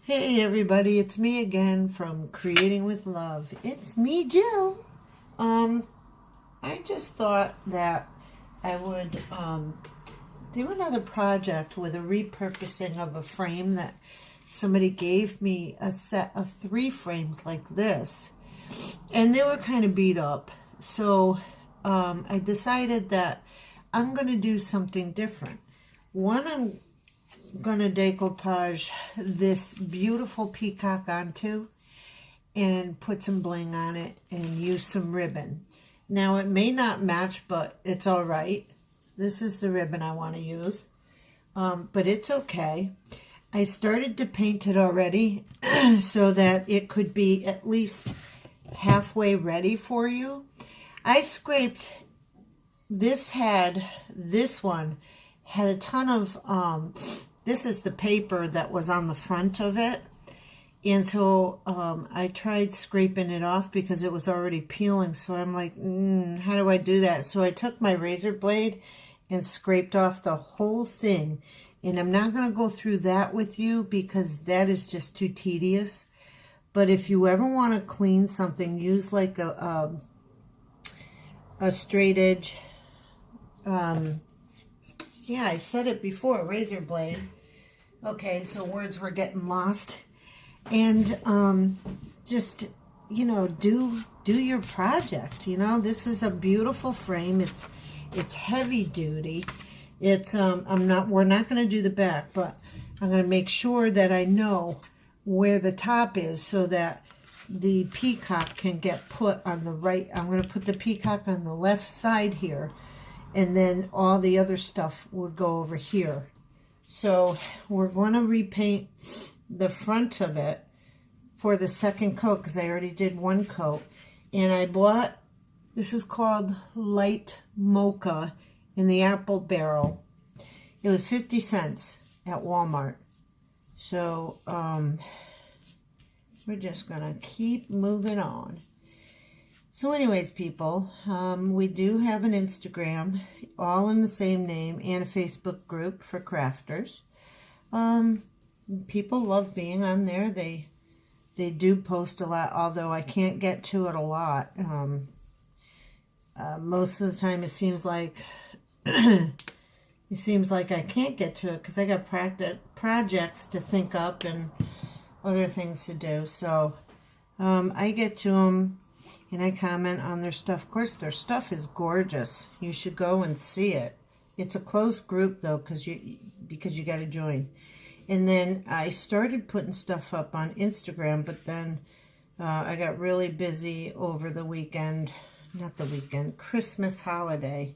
Hey everybody, it's me again from Creating with Love. It's me, Jill. I just thought that I would do another project with a repurposing of a frame that somebody gave me, a set of 3 frames like this, and they were kind of beat up. So I decided that I'm going to do something different. One, I'm gonna decoupage this beautiful peacock onto and put some bling on it and use some ribbon. Now it may not match, but it's all right. This is the ribbon I want to use, but it's okay. I started to paint it already so that it could be at least halfway ready for you. I scraped this one had a ton of this is the paper that was on the front of it. And so I tried scraping it off because it was already peeling. So I'm like, how do I do that? So I took my razor blade and scraped off the whole thing. And I'm not going to go through that with you because that is just too tedious. But if you ever want to clean something, use like a straight edge, yeah, I said it before, razor blade. Okay, so words were getting lost. And just, you know, do your project. You know, this is a beautiful frame. It's heavy duty. It's we're not going to do the back, but I'm going to make sure that I know where the top is so that the peacock can get put on the right. I'm going to put the peacock on the left side here. And then all the other stuff would go over here. So we're going to repaint the front of it for the second coat because I already did one coat. And I bought, this is called Light Mocha in the apple barrel. It was 50 cents at Walmart. So we're just going to keep moving on. So anyways, people, we do have an Instagram, all in the same name, and a Facebook group for crafters. People love being on there. They do post a lot, although I can't get to it a lot. Most of the time it seems like I can't get to it because I got projects to think up and other things to do. So I get to them. And I comment on their stuff. Of course, their stuff is gorgeous. You should go and see it. It's a closed group, though, because you got to join. And then I started putting stuff up on Instagram, but then I got really busy over the weekend. Not the weekend, Christmas holiday.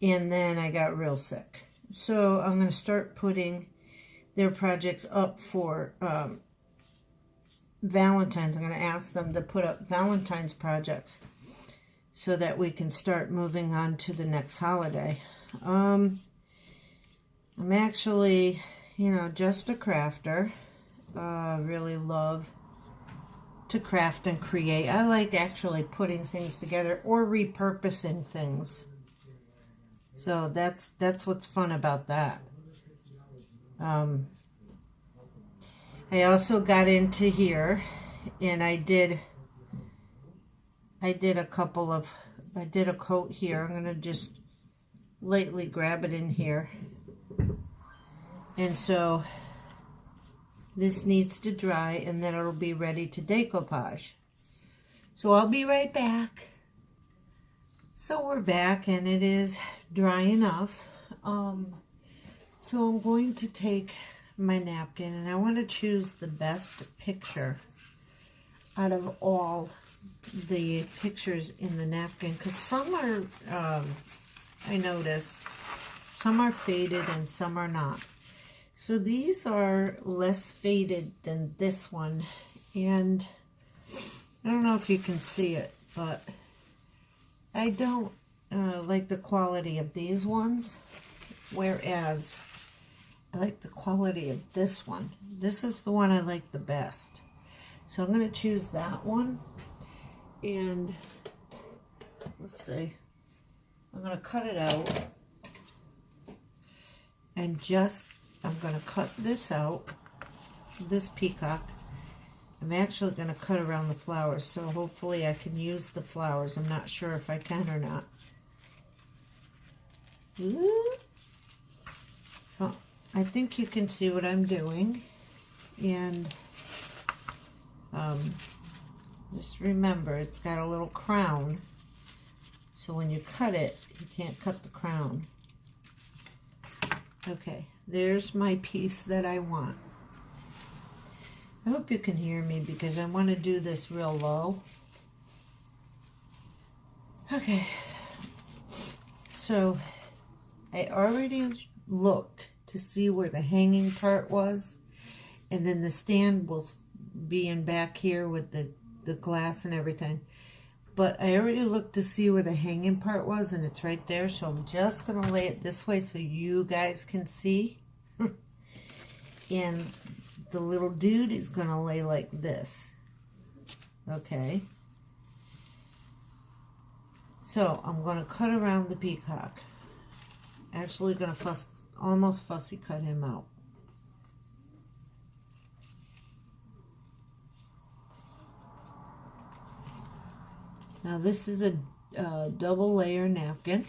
And then I got real sick. So I'm going to start putting their projects up for Valentine's. I'm going to ask them to put up Valentine's projects so that we can start moving on to the next holiday. I'm actually, you know, just a crafter. Really love to craft and create. I like actually putting things together or repurposing things. So that's what's fun about that. I also got into here, and I did a coat here. I'm going to just lightly grab it in here. And so this needs to dry, and then it'll be ready to decoupage. So I'll be right back. So we're back, and it is dry enough. So I'm going to take my napkin, and I want to choose the best picture out of all the pictures in the napkin, because some are, I noticed, some are faded and some are not. So these are less faded than this one, and I don't know if you can see it, but I don't like the quality of these ones, whereas I like the quality of this one. This is the one I like the best. So I'm going to choose that one. And let's see. I'm going to cut it out. And I'm going to cut this out. this peacock. I'm actually going to cut around the flowers, so hopefully I can use the flowers. I'm not sure if I can or not. Ooh. So I think you can see what I'm doing. And just remember, it's got a little crown. So when you cut it, you can't cut the crown. Okay, there's my piece that I want. I hope you can hear me because I want to do this real low. Okay, so I already looked to see where the hanging part was, and then the stand will be in back here with the glass and everything. But I already looked to see where the hanging part was, and it's right there, so I'm just going to lay it this way so you guys can see. And the little dude is going to lay like this. Okay. So I'm going to cut around the peacock. Actually going to almost fussy cut him out. Now this is a double layer napkin.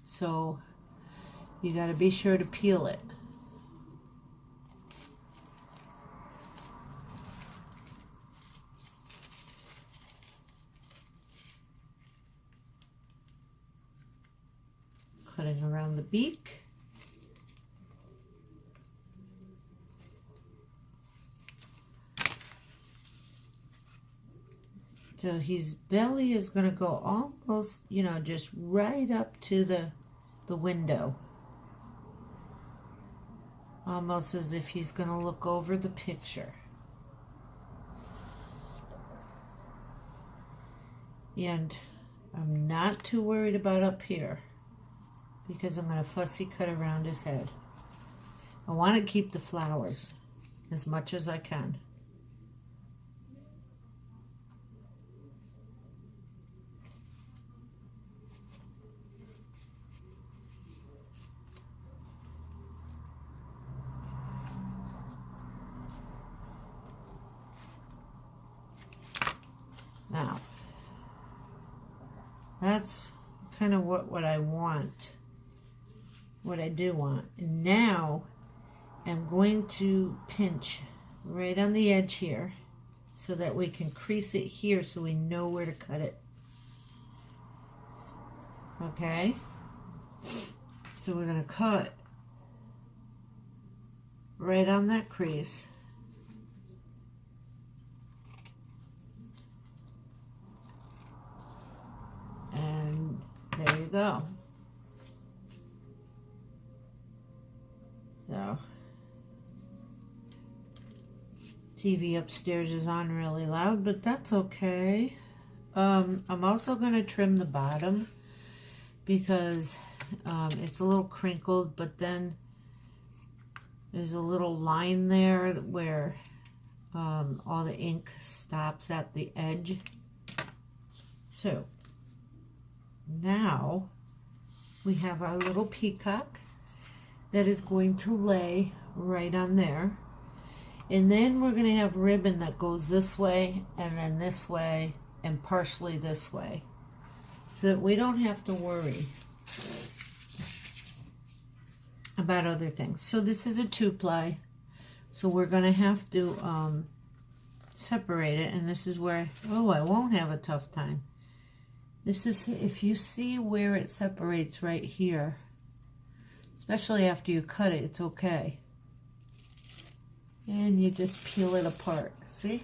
So you got to be sure to peel it. Cutting around the beak. So his belly is going to go almost, you know, just right up to the window. Almost as if he's going to look over the picture. And I'm not too worried about up here because I'm going to fussy cut around his head. I want to keep the flowers as much as I can. Now, that's kind of what I want, what I do want. And now, I'm going to pinch right on the edge here so that we can crease it here so we know where to cut it. Okay? So we're going to cut right on that crease. And there you go. So, TV upstairs is on really loud, but that's okay. I'm also going to trim the bottom because it's a little crinkled, but then there's a little line there where all the ink stops at the edge. So, now we have our little peacock that is going to lay right on there. And then we're going to have ribbon that goes this way and then this way and partially this way so that we don't have to worry about other things. So this is a 2-ply, so we're going to have to separate it, and this is where, oh, I won't have a tough time. This is, if you see where it separates right here, especially after you cut it, it's okay. And you just peel it apart, see?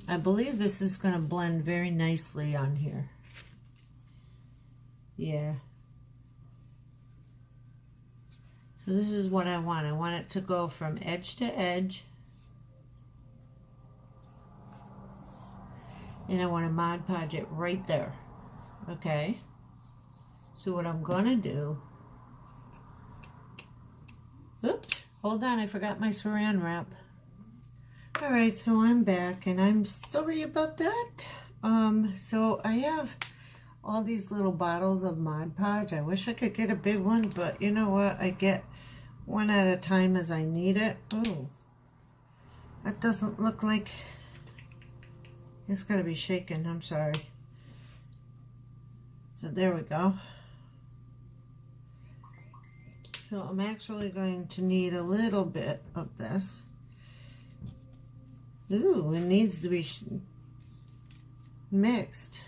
I believe this is going to blend very nicely on here. Yeah. So this is what I want. I want it to go from edge to edge. And I want to Mod Podge it right there. Okay? So what I'm going to do... Oops, hold on, I forgot my saran wrap. Alright, so I'm back, and I'm sorry about that. So I have all these little bottles of Mod Podge. I wish I could get a big one, but you know what? I get one at a time as I need it. Ooh, that doesn't look like... It's got to be shaken. I'm sorry. So there we go. So I'm actually going to need a little bit of this. Ooh, it needs to be mixed.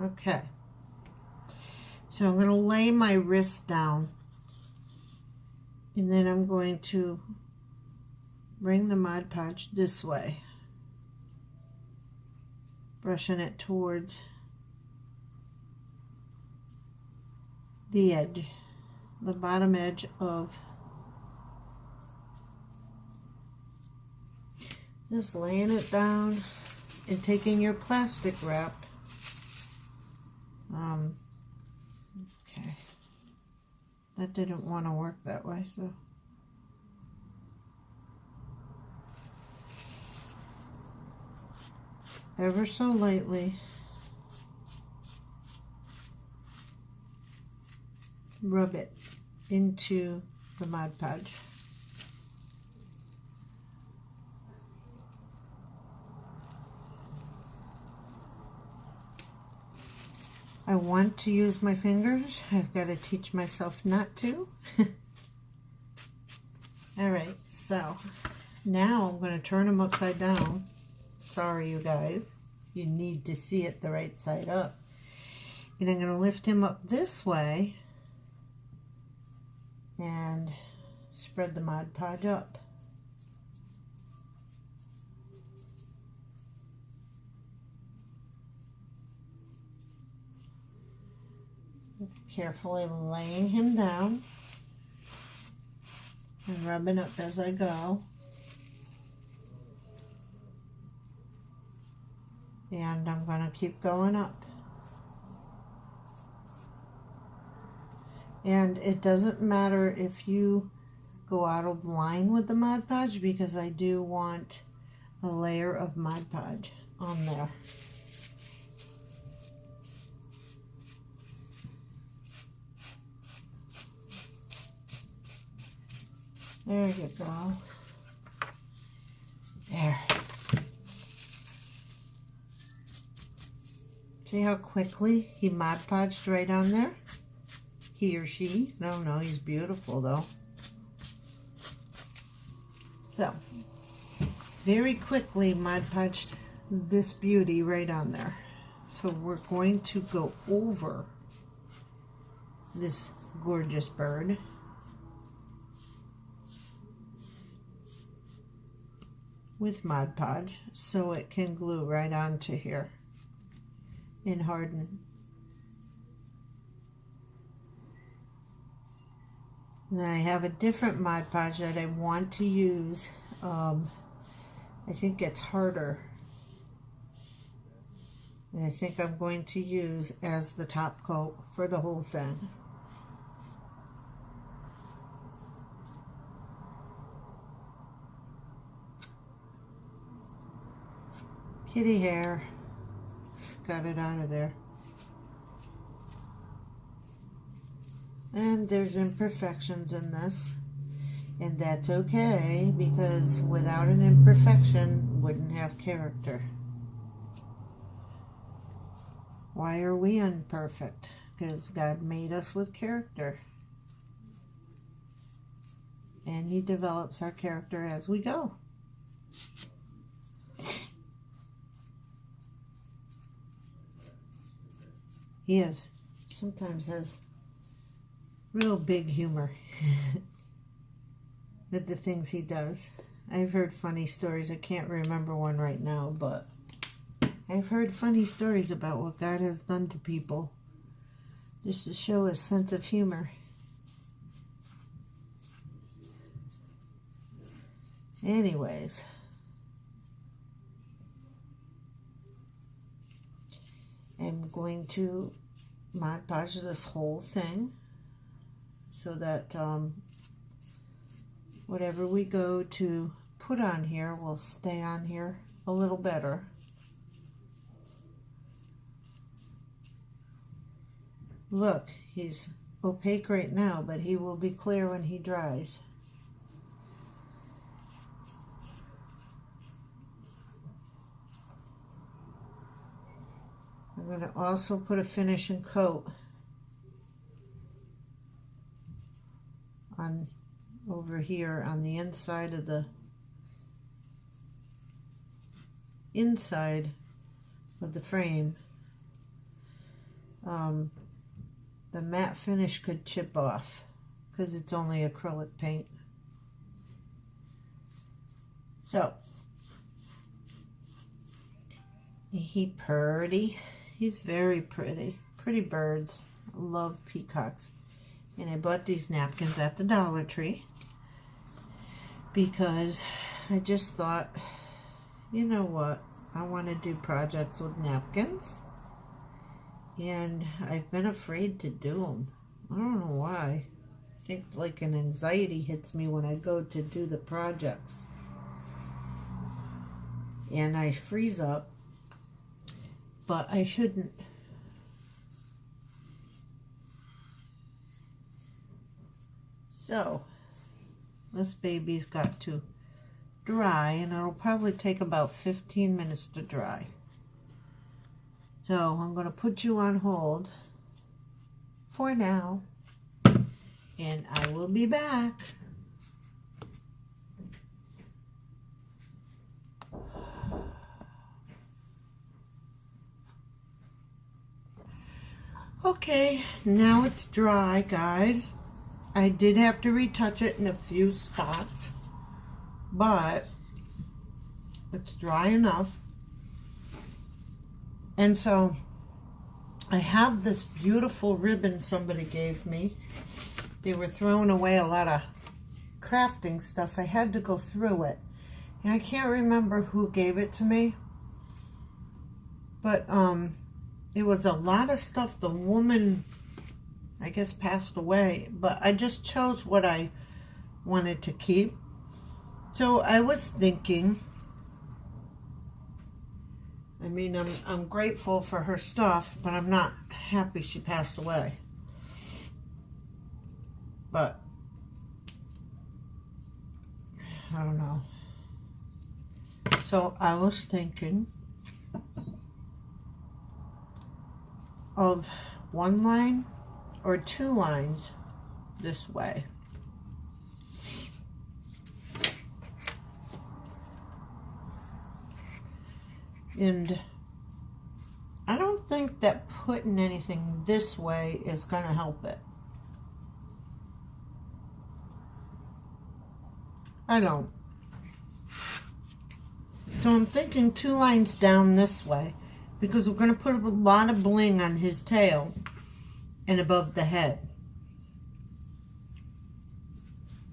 Okay. So I'm going to lay my wrist down. And then I'm going to bring the Mod Podge this way. Brushing it towards the edge, the bottom edge of, just laying it down and taking your plastic wrap. Okay, that didn't want to work that way, so ever so lightly rub it into the Mod Podge. I want to use my fingers. I've got to teach myself not to. Alright, so now I'm going to turn them upside down. Sorry, you guys. You need to see it the right side up. And I'm going to lift him up this way and spread the Mod Podge up. Carefully laying him down and rubbing up as I go. And I'm going to keep going up. And it doesn't matter if you go out of line with the Mod Podge, because I do want a layer of Mod Podge on there. There you go. There. See how quickly he Mod Podged right on there? He or she. No, he's beautiful though. So, very quickly Mod Podged this beauty right on there. So we're going to go over this gorgeous bird. With Mod Podge so it can glue right onto here and harden. And then I have a different Mod Podge that I want to use. I think it's harder. And I think I'm going to use as the top coat for the whole thing. Kitty hair. Got it out of there. And there's imperfections in this. And that's okay, because without an imperfection, wouldn't have character. Why are we imperfect? Because God made us with character. And He develops our character as we go. He sometimes has real big humor with the things he does. I've heard funny stories. I can't remember one right now, but I've heard funny stories about what God has done to people just to show his sense of humor. Anyways. I'm going to Mod Podge this whole thing so that whatever we go to put on here will stay on here a little better. Look, he's opaque right now, but he will be clear when he dries. I'm going to also put a finishing coat on over here on the inside of the frame. The matte finish could chip off because it's only acrylic paint. So, he pretty. He's very pretty. Pretty birds. I love peacocks. And I bought these napkins at the Dollar Tree because I just thought, you know what? I want to do projects with napkins. And I've been afraid to do them. I don't know why. I think like an anxiety hits me when I go to do the projects. And I freeze up. But I shouldn't. So, this baby's got to dry, and it'll probably take about 15 minutes to dry. So, I'm going to put you on hold for now, and I will be back. Okay, now it's dry, guys. I did have to retouch it in a few spots, but it's dry enough. And so I have this beautiful ribbon somebody gave me. They were throwing away a lot of crafting stuff. I had to go through it. And I can't remember who gave it to me. But it was a lot of stuff. The woman, I guess, passed away. But I just chose what I wanted to keep. So I was thinking, I mean, I'm grateful for her stuff, but I'm not happy she passed away. But I don't know. So I was thinking of one line or two lines this way. And I don't think that putting anything this way is going to help it. I don't. So I'm thinking two lines down this way, because we're going to put a lot of bling on his tail and above the head.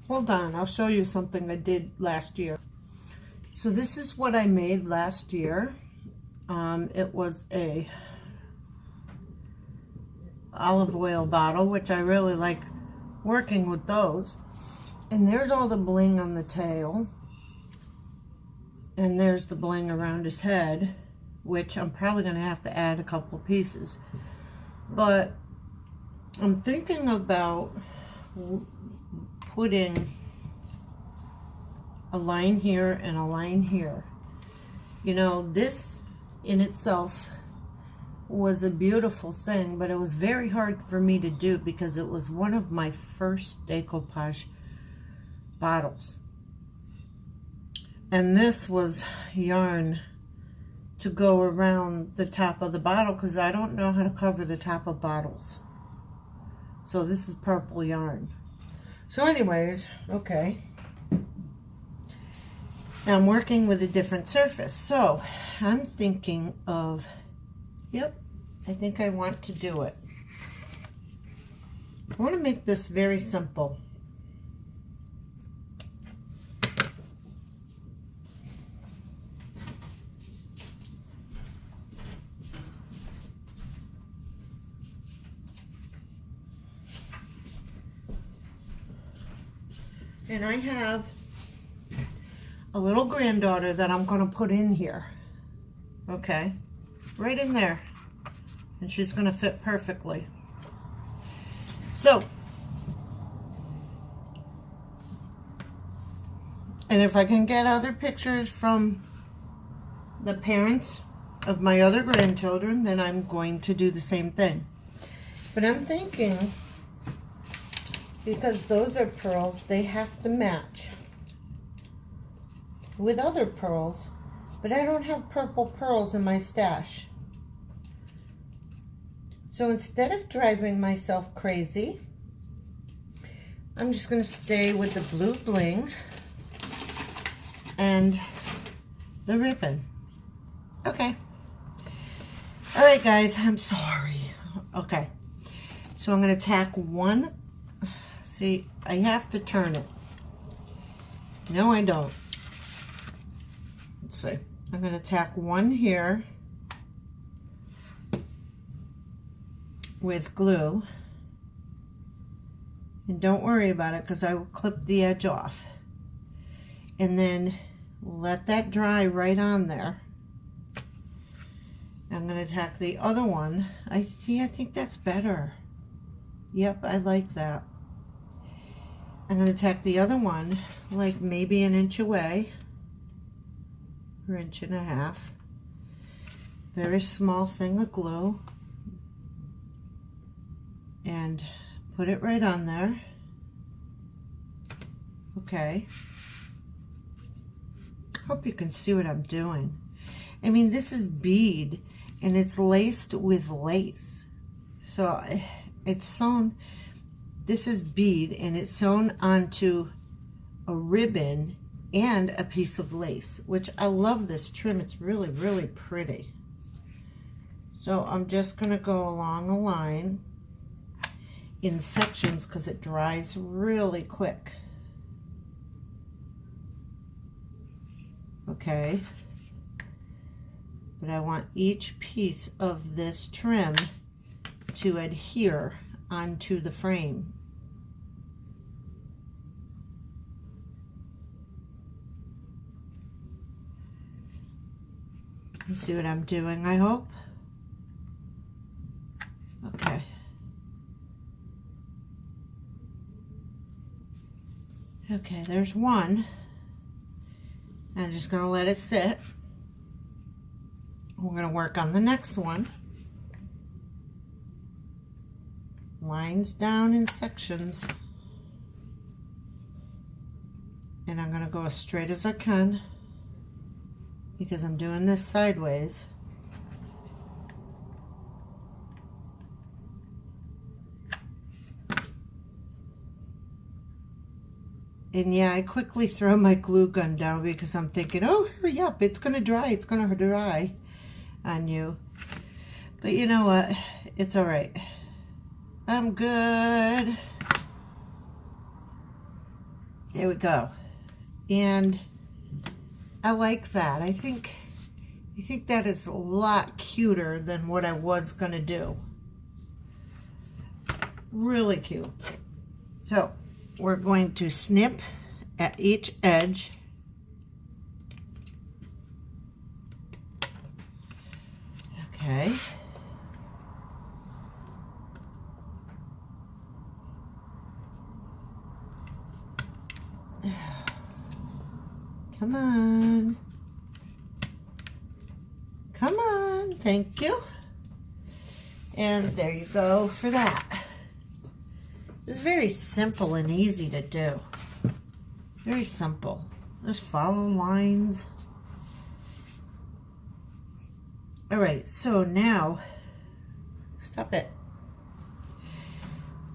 Hold on, I'll show you something I did last year. So this is what I made last year. It was a olive oil bottle, which I really like working with those. And there's all the bling on the tail. And there's the bling around his head, which I'm probably going to have to add a couple pieces. But I'm thinking about putting a line here and a line here. You know, this in itself was a beautiful thing, but it was very hard for me to do because it was one of my first decoupage bottles. And this was yarn to go around the top of the bottle because I don't know how to cover the top of bottles. So this is purple yarn. So anyways, okay. I'm working with a different surface. So I'm thinking of, yep, I think I want to do it. I want to make this very simple. And I have a little granddaughter that I'm going to put in here. Okay, right in there. And she's going to fit perfectly. So, and if I can get other pictures from the parents of my other grandchildren, then I'm going to do the same thing. But I'm thinking, because those are pearls, they have to match with other pearls, but I don't have purple pearls in my stash. So instead of driving myself crazy, I'm just going to stay with the blue bling and the ribbon. Okay. All right, guys, I'm sorry. Okay. So I'm going to tack one. See, I have to turn it. No, I don't. Let's see. I'm going to tack one here with glue. And don't worry about it because I will clip the edge off. And then let that dry right on there. I'm going to tack the other one. I think that's better. Yep, I like that. I'm going to tack the other one like maybe an inch away, or inch and a half. Very small thing of glue. And put it right on there. Okay. Hope you can see what I'm doing. I mean, this is bead and it's laced with lace. So it's sewn, this is bead and it's sewn onto a ribbon and a piece of lace, which I love this trim. It's really, really pretty. So I'm just gonna go along a line in sections because it dries really quick. Okay. But I want each piece of this trim to adhere onto the frame. You see what I'm doing, I hope? Okay. Okay, there's one. I'm just going to let it sit. We're going to work on the next one. Lines down in sections. And I'm going to go as straight as I can because I'm doing this sideways. And yeah, I quickly throw my glue gun down because I'm thinking, oh, hurry up, it's going to dry, it's going to dry on you. But you know what? It's all right. I'm good. There we go. And I like that. I think that is a lot cuter than what I was going to do. Really cute. So we're going to snip at each edge. Okay. Come on. Come on. Thank you. And there you go for that. It's very simple and easy to do. Very simple. Just follow lines. All right, so now, stop it.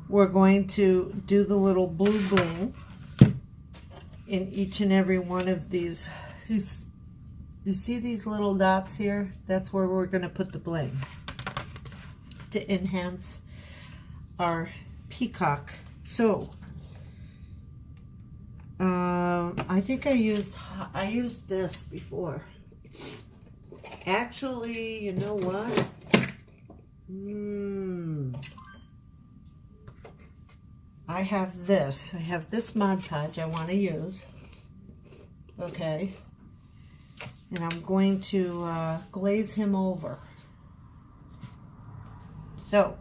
We're going to do the little blue bling in each and every one of these. You see these little dots here? That's where we're going to put the bling to enhance our peacock. So I think I used this before. Actually, you know what? I have this. I have this Mod Podge I want to use. Okay. And I'm going to glaze him over. So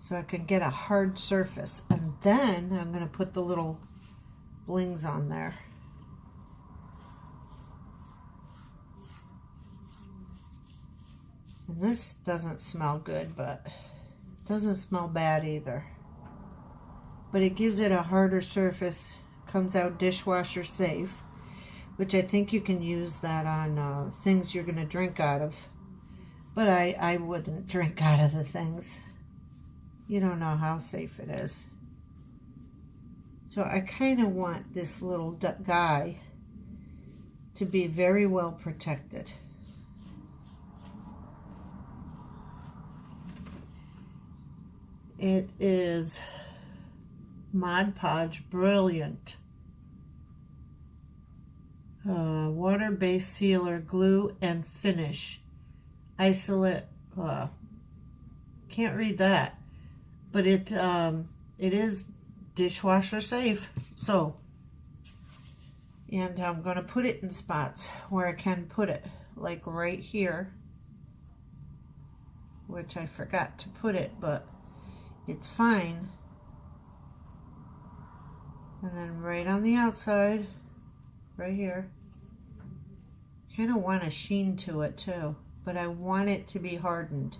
so I can get a hard surface. And then I'm going to put the little blings on there. And this doesn't smell good, but it doesn't smell bad either. But it gives it a harder surface, comes out dishwasher safe, which I think you can use that on things you're going to drink out of. But I wouldn't drink out of the things. You don't know how safe it is. So I kind of want this little guy to be very well protected. It is Mod Podge Brilliant. Water-based sealer, glue, and finish. Isolate. Can't read that. But it is dishwasher safe. So, and I'm going to put it in spots where I can put it. Like right here. Which I forgot to put it, but it's fine. And then right on the outside, right here. Kind of want a sheen to it too, but I want it to be hardened.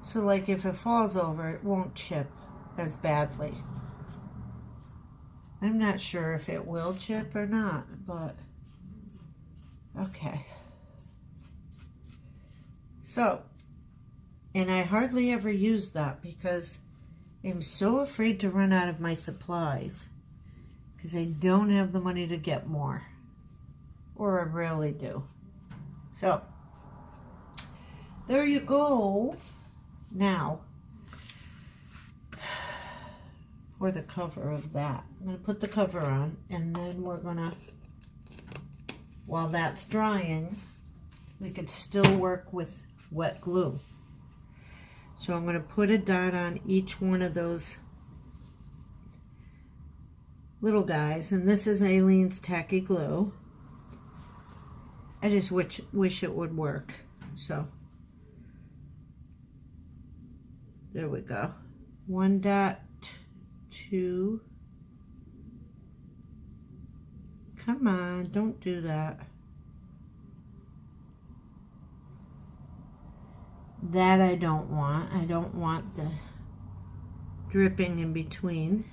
So like if it falls over, it won't chip as badly. I'm not sure if it will chip or not, but okay. So, and I hardly ever use that because I'm so afraid to run out of my supplies because I don't have the money to get more, or I rarely do. So there you go. Now for the cover of that, I'm going to put the cover on, and then we're going to, while that's drying, we could still work with wet glue. So I'm going to put a dot on each one of those little guys. And this is Aileen's Tacky Glue. I just wish it would work. So there we go. 1 dot, 2. Come on, don't do that. That I don't want. I don't want the dripping in between.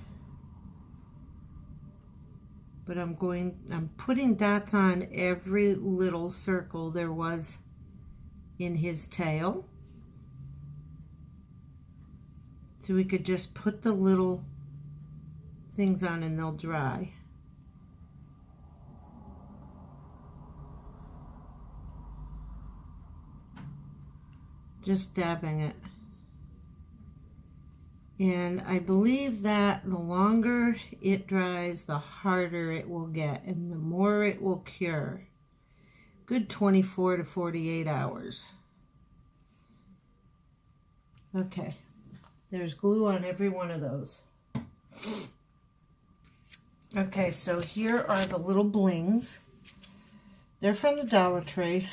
But I'm putting dots on every little circle there was in his tail. So we could just put the little things on and they'll dry. Just dabbing it. And I believe that the longer it dries, the harder it will get and the more it will cure. Good 24 to 48 hours. Okay, there's glue on every one of those. Okay, so here are the little blings. They're from the Dollar Tree.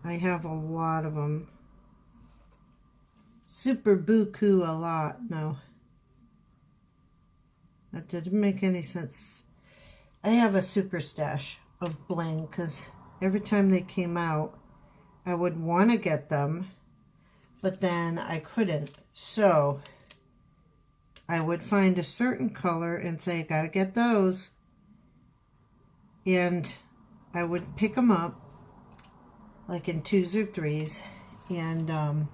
I have a lot of them. Super buku a lot. No. That didn't make any sense. I have a super stash of bling because every time they came out, I would want to get them, but then I couldn't. So I would find a certain color and say, gotta get those. And I would pick them up like in 2s or 3s, and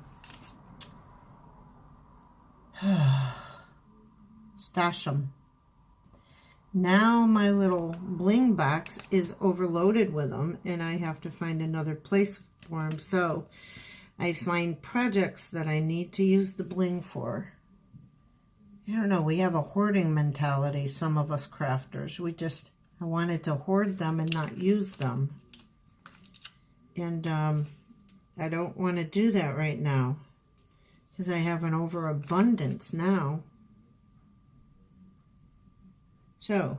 stash them. Now my little bling box is overloaded with them, and I have to find another place for them. So I find projects that I need to use the bling for. I don't know, we have a hoarding mentality, some of us crafters. I wanted to hoard them and not use them. And I don't want to do that right now because I have an overabundance now. So,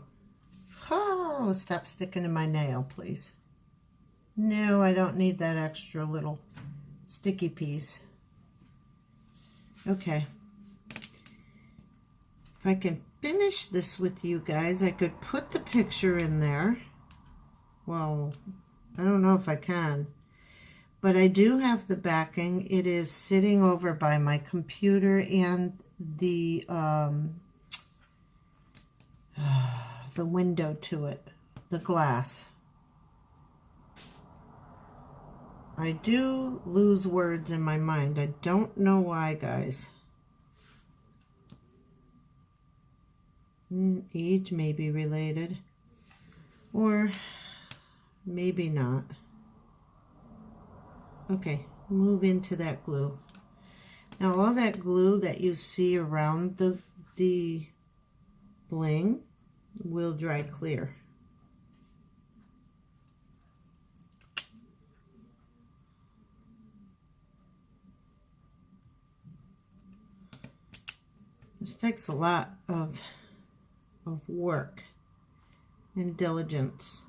oh, stop sticking in my nail, please. No, I don't need that extra little sticky piece. Okay. If I can finish this with you guys, I could put the picture in there. Well, I don't know if I can. But I do have the backing. It is sitting over by my computer and the window to it, the glass. I do lose words in my mind. I don't know why, guys. Age may be related, or maybe not. Okay, move into that glue. Now all that glue that you see around the bling will dry clear. This takes a lot of work and diligence.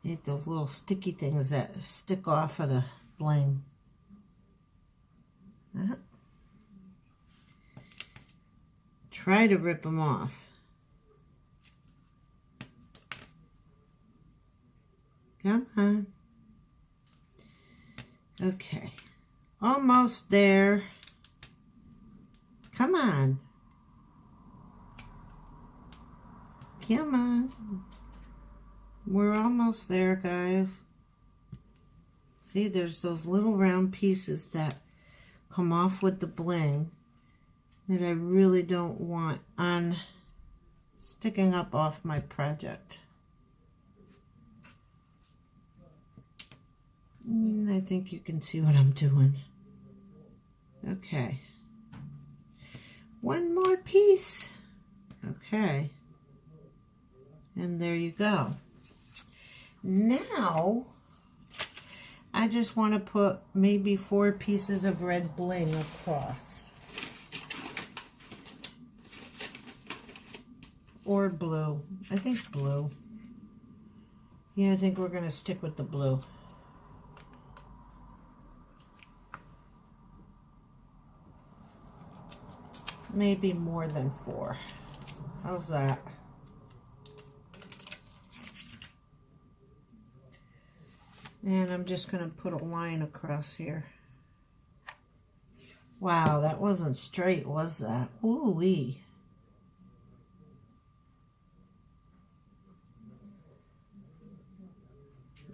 You have those little sticky things that stick off of the bling. Try to rip them off. Come on. Okay. Almost there. Come on. Come on. We're almost there, guys. See, there's those little round pieces that come off with the bling that I really don't want on sticking up off my project. I think you can see what I'm doing. Okay. One more piece. Okay. And there you go. Now, I just want to put maybe 4 pieces of red bling across. Or blue. I think blue. Yeah, I think we're going to stick with the blue. Maybe more than 4. How's that? And I'm just going to put a line across here. Wow, that wasn't straight, was that? Ooh-wee.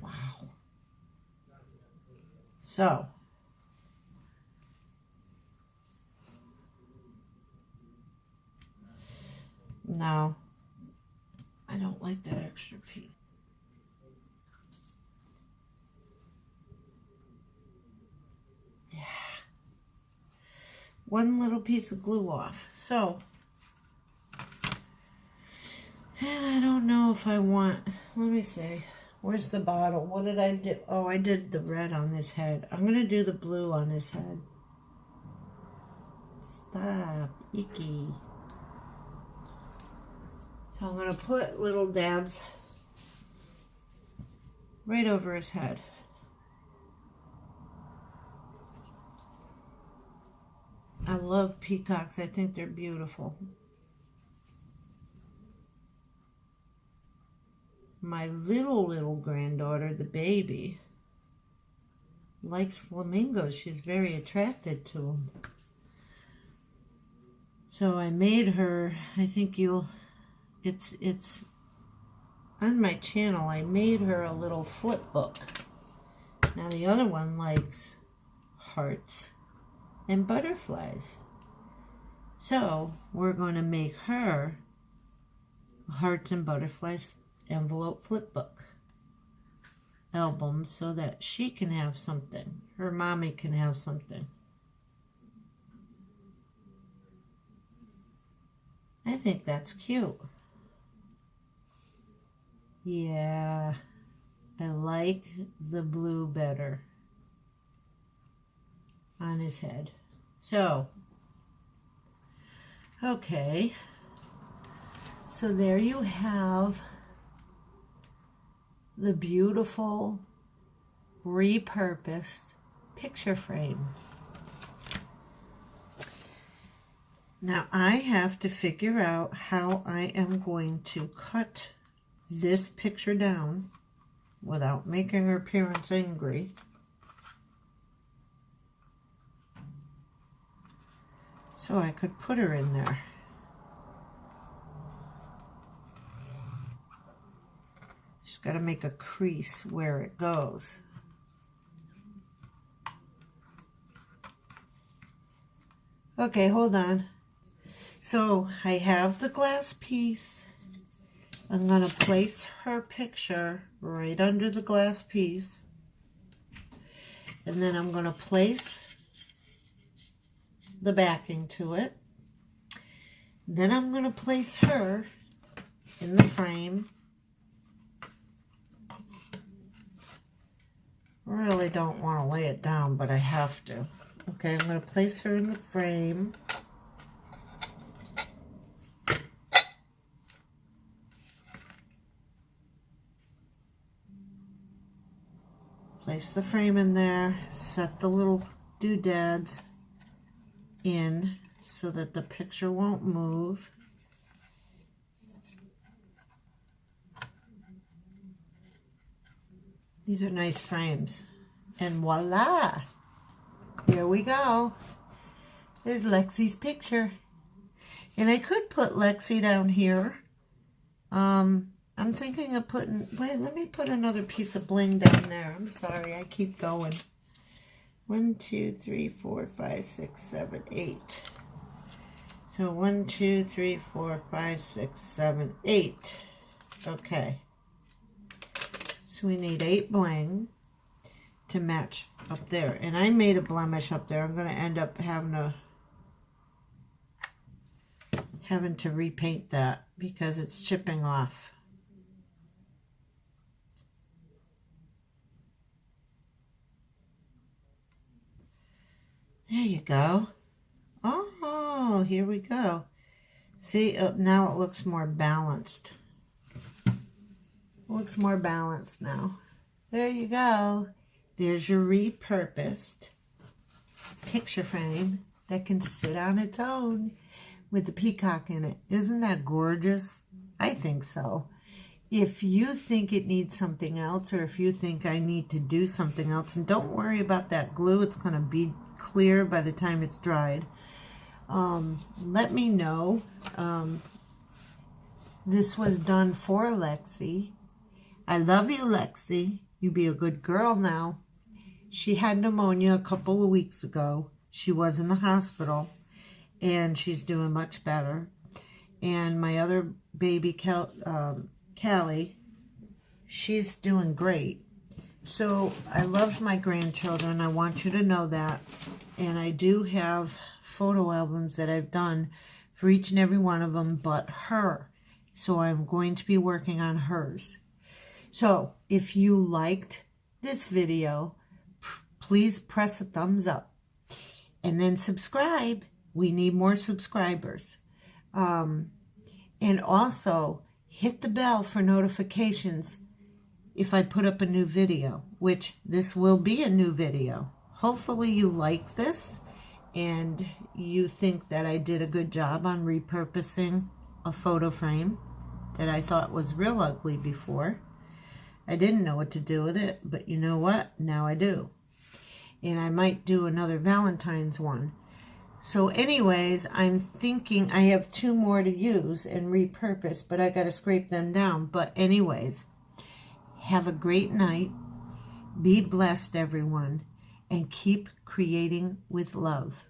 Wow. So, no, I don't like that extra piece. Yeah. One little piece of glue off. So, and I don't know if I want, let me see. Where's the bottle? What did I do? Oh, I did the red on his head. I'm going to do the blue on his head. Stop. Icky. So I'm going to put little dabs right over his head. I love peacocks. I think they're beautiful. My little granddaughter, the baby, likes flamingos. She's very attracted to them. So I made her, I think you'll, it's on my channel, I made her a little flip book. Now the other one likes hearts and butterflies. So we're going to make her a hearts and butterflies envelope flip book album so that she can have something. Her mommy can have something. I think that's cute. Yeah, I like the blue better on his head. So, okay. So there you have the beautiful repurposed picture frame. Now I have to figure out how I am going to cut this picture down without making her parents angry. So I could put her in there. Just got to make a crease where it goes. Okay, hold on. So I have the glass piece. I'm going to place her picture right under the glass piece. And then I'm going to place the backing to it. Then I'm going to place her in the frame. Really don't want to lay it down, but I have to. Okay, I'm going to place her in the frame. Place the frame in there, set the little doodads in so that the picture won't move. These are nice frames. And voila! Here we go. There's Lexi's picture. And I could put Lexi down here. I'm thinking of putting, wait, let me put another piece of bling down there. I'm sorry, I keep going. 1, 2, 3, 4, 5, 6, 7, 8. So 1, 2, 3, 4, 5, 6, 7, 8. Okay. So we need 8 bling to match up there. And I made a blemish up there. I'm going to end up having to repaint that because it's chipping off. There you go. Oh, here we go. See, now it looks more balanced. It looks more balanced now. There you go. There's your repurposed picture frame that can sit on its own with the peacock in it. Isn't that gorgeous? I think so. If you think it needs something else, or if you think I need to do something else, and don't worry about that glue, it's going to be clear by the time it's dried. Let me know. This was done for Lexi. I love you, Lexi. You be a good girl now. She had pneumonia a couple of weeks ago. She was in the hospital, and she's doing much better. And my other baby, Callie, she's doing great. So I love my grandchildren. I want you to know that. And I do have photo albums that I've done for each and every one of them but her. So I'm going to be working on hers. So if you liked this video, please press a thumbs up. And then subscribe. We need more subscribers. And also hit the bell for notifications if I put up a new video, which this will be a new video. Hopefully you like this and you think that I did a good job on repurposing a photo frame that I thought was real ugly before. I didn't know what to do with it, but you know what? Now I do. And I might do another Valentine's one. So anyways, I'm thinking I have 2 more to use and repurpose, but I got to scrape them down. But anyways, have a great night. Be blessed, everyone, and keep creating with love.